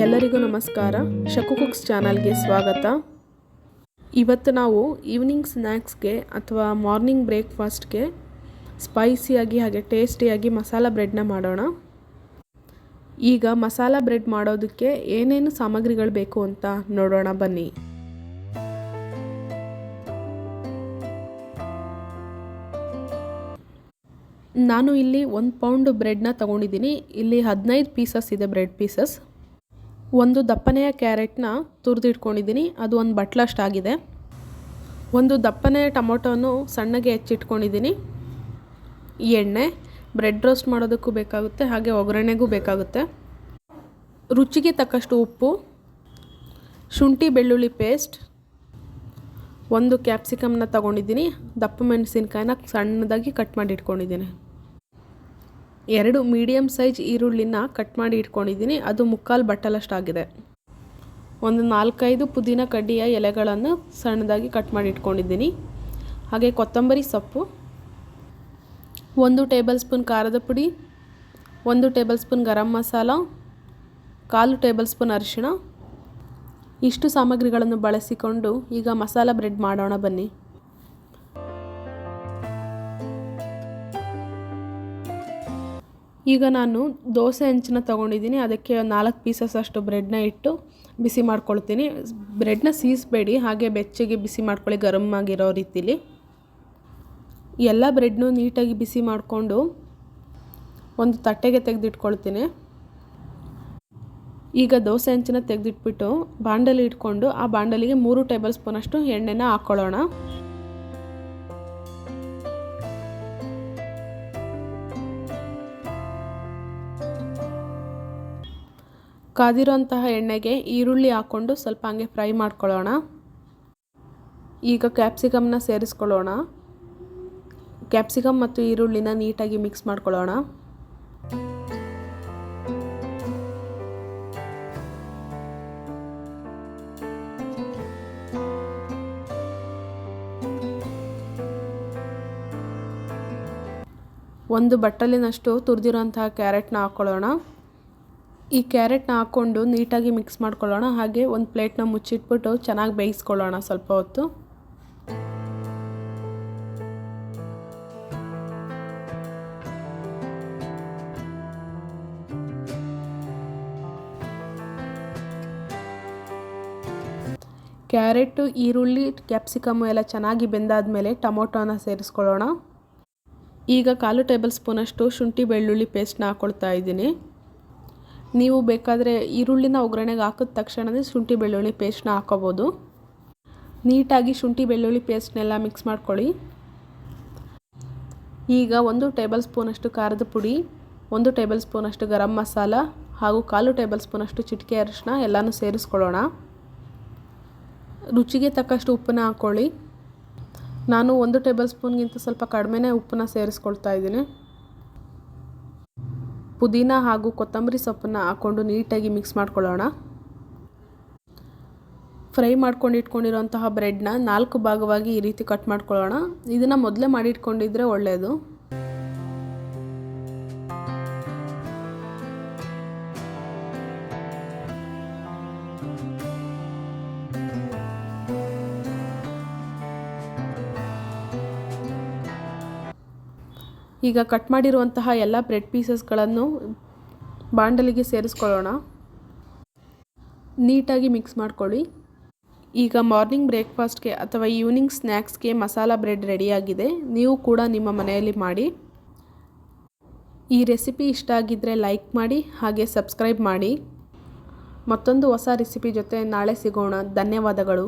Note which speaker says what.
Speaker 1: ಎಲ್ಲರಿಗೂ ನಮಸ್ಕಾರ. ಶಕು ಕುಕ್ಸ್ ಚಾನಲ್ಗೆ ಸ್ವಾಗತ. ಇವತ್ತು ನಾವು ಈವ್ನಿಂಗ್ ಸ್ನ್ಯಾಕ್ಸ್ಗೆ ಅಥವಾ ಮಾರ್ನಿಂಗ್ ಬ್ರೇಕ್ಫಾಸ್ಟ್ಗೆ ಸ್ಪೈಸಿಯಾಗಿ ಹಾಗೆ ಟೇಸ್ಟಿಯಾಗಿ ಮಸಾಲ ಬ್ರೆಡ್ನ ಮಾಡೋಣ. ಈಗ ಮಸಾಲ ಬ್ರೆಡ್ ಮಾಡೋದಕ್ಕೆ ಏನೇನು ಸಾಮಗ್ರಿಗಳು ಬೇಕು ಅಂತ ನೋಡೋಣ ಬನ್ನಿ. ನಾನು ಇಲ್ಲಿ 1 ಪೌಂಡ್ ಬ್ರೆಡ್ನ ತೊಗೊಂಡಿದ್ದೀನಿ. ಇಲ್ಲಿ 15 ಪೀಸಸ್ ಇದೆ ಬ್ರೆಡ್ ಪೀಸಸ್. ಒಂದು ದಪ್ಪನೆಯ ಕ್ಯಾರೆಟ್ನ ತುರಿದಿಟ್ಕೊಂಡಿದ್ದೀನಿ, ಅದು ಒಂದು ಬಟ್ಲಷ್ಟಾಗಿದೆ. ಒಂದು ದಪ್ಪನೆಯ ಟೊಮೊಟೊನು ಸಣ್ಣಗೆ ಹೆಚ್ಚಿಟ್ಕೊಂಡಿದ್ದೀನಿ. ಎಣ್ಣೆ, ಬ್ರೆಡ್ ರೋಸ್ಟ್ ಮಾಡೋದಕ್ಕೂ ಬೇಕಾಗುತ್ತೆ, ಹಾಗೆ ಒಗ್ಗರಣೆಗೂ ಬೇಕಾಗುತ್ತೆ. ರುಚಿಗೆ ತಕ್ಕಷ್ಟು ಉಪ್ಪು, ಶುಂಠಿ ಬೆಳ್ಳುಳ್ಳಿ ಪೇಸ್ಟ್, ಒಂದು ಕ್ಯಾಪ್ಸಿಕಮ್ನ ತೊಗೊಂಡಿದ್ದೀನಿ, ದಪ್ಪ ಮೆಣಸಿನ್ಕಾಯಿನ ಸಣ್ಣದಾಗಿ ಕಟ್ ಮಾಡಿ ಇಟ್ಕೊಂಡಿದ್ದೀನಿ. 2 ಮೀಡಿಯಮ್ ಸೈಜ್ ಈರುಳ್ಳಿನ ಕಟ್ ಮಾಡಿ ಇಟ್ಕೊಂಡಿದ್ದೀನಿ, ಅದು 3/4 ಬಟ್ಟಲಷ್ಟಾಗಿದೆ. ಒಂದು 4-5 ಪುದೀನ ಕಡ್ಡಿಯ ಎಲೆಗಳನ್ನು ಸಣ್ಣದಾಗಿ ಕಟ್ ಮಾಡಿ ಇಟ್ಕೊಂಡಿದ್ದೀನಿ. ಹಾಗೆ ಕೊತ್ತಂಬರಿ ಸೊಪ್ಪು, 1 ಟೇಬಲ್ ಸ್ಪೂನ್ ಖಾರದ ಪುಡಿ, 1 table spoon garam masala, 1/4 table spoon ಅರಿಶಿಣ. ಇಷ್ಟು ಸಾಮಗ್ರಿಗಳನ್ನು ಬಳಸಿಕೊಂಡು ಈಗ ಮಸಾಲ ಬ್ರೆಡ್ ಮಾಡೋಣ ಬನ್ನಿ. ಈಗ ನಾನು ದೋಸೆ ಹಂಚನ್ನ ತೊಗೊಂಡಿದ್ದೀನಿ, ಅದಕ್ಕೆ 4 ಪೀಸಸ್ ಅಷ್ಟು ಬ್ರೆಡ್ನ ಇಟ್ಟು ಬಿಸಿ ಮಾಡ್ಕೊಳ್ತೀನಿ. ಬ್ರೆಡ್ನ ಸೀಸಬೇಡಿ, ಹಾಗೆ ಬೆಚ್ಚಗೆ ಬಿಸಿ ಮಾಡ್ಕೊಳ್ಳಿ, ಗರಮ್ ಆಗಿರೋ ರೀತಿಲಿ. ಎಲ್ಲ ಬ್ರೆಡ್ನು ನೀಟಾಗಿ ಬಿಸಿ ಮಾಡಿಕೊಂಡು ಒಂದು ತಟ್ಟೆಗೆ ತೆಗೆದಿಟ್ಕೊಳ್ತೀನಿ. ಈಗ ದೋಸೆ ಹಂಚನ್ನ ತೆಗೆದಿಟ್ಬಿಟ್ಟು ಬಾಂಡಲಿ ಇಟ್ಕೊಂಡು ಆ ಬಾಂಡಲಿಗೆ 3 ಟೇಬಲ್ ಸ್ಪೂನ್ ಅಷ್ಟು ಎಣ್ಣೆನ ಹಾಕ್ಕೊಳ್ಳೋಣ. ಕಾದಿರೋಂತಹ ಎಣ್ಣೆಗೆ ಈರುಳ್ಳಿ ಹಾಕ್ಕೊಂಡು ಸ್ವಲ್ಪ ಹಂಗೆ ಫ್ರೈ ಮಾಡ್ಕೊಳ್ಳೋಣ. ಈಗ ಕ್ಯಾಪ್ಸಿಕಮ್ನ ಸೇರಿಸ್ಕೊಳ್ಳೋಣ. ಕ್ಯಾಪ್ಸಿಕಮ್ ಮತ್ತು ಈರುಳ್ಳಿನ ನೀಟಾಗಿ ಮಿಕ್ಸ್ ಮಾಡ್ಕೊಳ್ಳೋಣ. ಒಂದು ಬಟ್ಟಲಿನಷ್ಟು ತುರಿದಿರೋಂತಹ ಕ್ಯಾರೆಟ್ನ ಹಾಕ್ಕೊಳ್ಳೋಣ. ಈ ಕ್ಯಾರೆಟ್ನ ಹಾಕ್ಕೊಂಡು ನೀಟಾಗಿ ಮಿಕ್ಸ್ ಮಾಡ್ಕೊಳ್ಳೋಣ. ಹಾಗೆ ಒಂದು ಪ್ಲೇಟ್ನ ಮುಚ್ಚಿಟ್ಬಿಟ್ಟು ಚೆನ್ನಾಗಿ ಬೇಯಿಸ್ಕೊಳ್ಳೋಣ ಸ್ವಲ್ಪ ಹೊತ್ತು. ಕ್ಯಾರೆಟು, ಈರುಳ್ಳಿ, ಕ್ಯಾಪ್ಸಿಕಮ್ಮು ಎಲ್ಲ ಚೆನ್ನಾಗಿ ಬೆಂದಾದಮೇಲೆ ಟೊಮೊಟೊನ ಸೇರಿಸ್ಕೊಳ್ಳೋಣ. ಈಗ 1/4 ಟೇಬಲ್ ಸ್ಪೂನಷ್ಟು ಶುಂಠಿ ಬೆಳ್ಳುಳ್ಳಿ ಪೇಸ್ಟ್ನ ಹಾಕ್ಕೊಳ್ತಾ ಇದ್ದೀನಿ. ನೀವು ಬೇಕಾದರೆ ಈರುಳ್ಳಿನ ಒಗ್ಗರಣೆಗೆ ಹಾಕಿದ ತಕ್ಷಣವೇ ಶುಂಠಿ ಬೆಳ್ಳುಳ್ಳಿ ಪೇಸ್ಟ್ನ ಹಾಕ್ಕೋಬೋದು. ನೀಟಾಗಿ ಶುಂಠಿ ಬೆಳ್ಳುಳ್ಳಿ ಪೇಸ್ಟ್ನೆಲ್ಲ ಮಿಕ್ಸ್ ಮಾಡ್ಕೊಳ್ಳಿ. ಈಗ 1 ಟೇಬಲ್ ಸ್ಪೂನಷ್ಟು ಖಾರದ ಪುಡಿ, 1 ಟೇಬಲ್ ಸ್ಪೂನಷ್ಟು ಗರಂ ಮಸಾಲ ಹಾಗೂ 1/4 ಟೇಬಲ್ ಸ್ಪೂನಷ್ಟು ಚಿಟಿಕೆ ಅರಿಶಿನ ಎಲ್ಲನೂ ಸೇರಿಸ್ಕೊಳ್ಳೋಣ. ರುಚಿಗೆ ತಕ್ಕಷ್ಟು ಉಪ್ಪನ್ನ ಹಾಕ್ಕೊಳ್ಳಿ. ನಾನು 1 ಟೇಬಲ್ ಸ್ಪೂನ್ಗಿಂತ ಸ್ವಲ್ಪ ಕಡಿಮೆನೇ ಉಪ್ಪನ್ನ ಸೇರಿಸ್ಕೊಳ್ತಾ ಇದ್ದೀನಿ. ಪುದೀನ ಹಾಗೂ ಕೊತ್ತಂಬರಿ ಸೊಪ್ಪನ್ನು ಹಾಕ್ಕೊಂಡು ನೀಟಾಗಿ ಮಿಕ್ಸ್ ಮಾಡ್ಕೊಳ್ಳೋಣ. ಫ್ರೈ ಮಾಡ್ಕೊಂಡು ಇಟ್ಕೊಂಡಿರೋಂತಹ ಬ್ರೆಡ್ನ 4 ಭಾಗವಾಗಿ ಈ ರೀತಿ ಕಟ್ ಮಾಡ್ಕೊಳ್ಳೋಣ. ಇದನ್ನು ಮೊದಲೇ ಮಾಡಿಟ್ಕೊಂಡಿದ್ರೆ ಒಳ್ಳೆಯದು. ಈಗ ಕಟ್ ಮಾಡಿರುವಂತಹ ಎಲ್ಲ ಬ್ರೆಡ್ ಪೀಸಸ್ಗಳನ್ನು ಬಾಂಡಲಿಗೆ ಸೇರಿಸ್ಕೊಳ್ಳೋಣ. ನೀಟಾಗಿ ಮಿಕ್ಸ್ ಮಾಡ್ಕೊಳ್ಳಿ. ಈಗ ಮಾರ್ನಿಂಗ್ ಬ್ರೇಕ್ಫಾಸ್ಟ್ಗೆ ಅಥವಾ ಈವ್ನಿಂಗ್ ಸ್ನ್ಯಾಕ್ಸ್ಗೆ ಮಸಾಲ ಬ್ರೆಡ್ ರೆಡಿಯಾಗಿದೆ. ನೀವು ಕೂಡ ನಿಮ್ಮ ಮನೆಯಲ್ಲಿ ಮಾಡಿ. ಈ ರೆಸಿಪಿ ಇಷ್ಟ ಆಗಿದ್ದರೆ ಲೈಕ್ ಮಾಡಿ, ಹಾಗೆ ಸಬ್ಸ್ಕ್ರೈಬ್ ಮಾಡಿ. ಮತ್ತೊಂದು ಹೊಸ ರೆಸಿಪಿ ಜೊತೆ ನಾಳೆ ಸಿಗೋಣ. ಧನ್ಯವಾದಗಳು.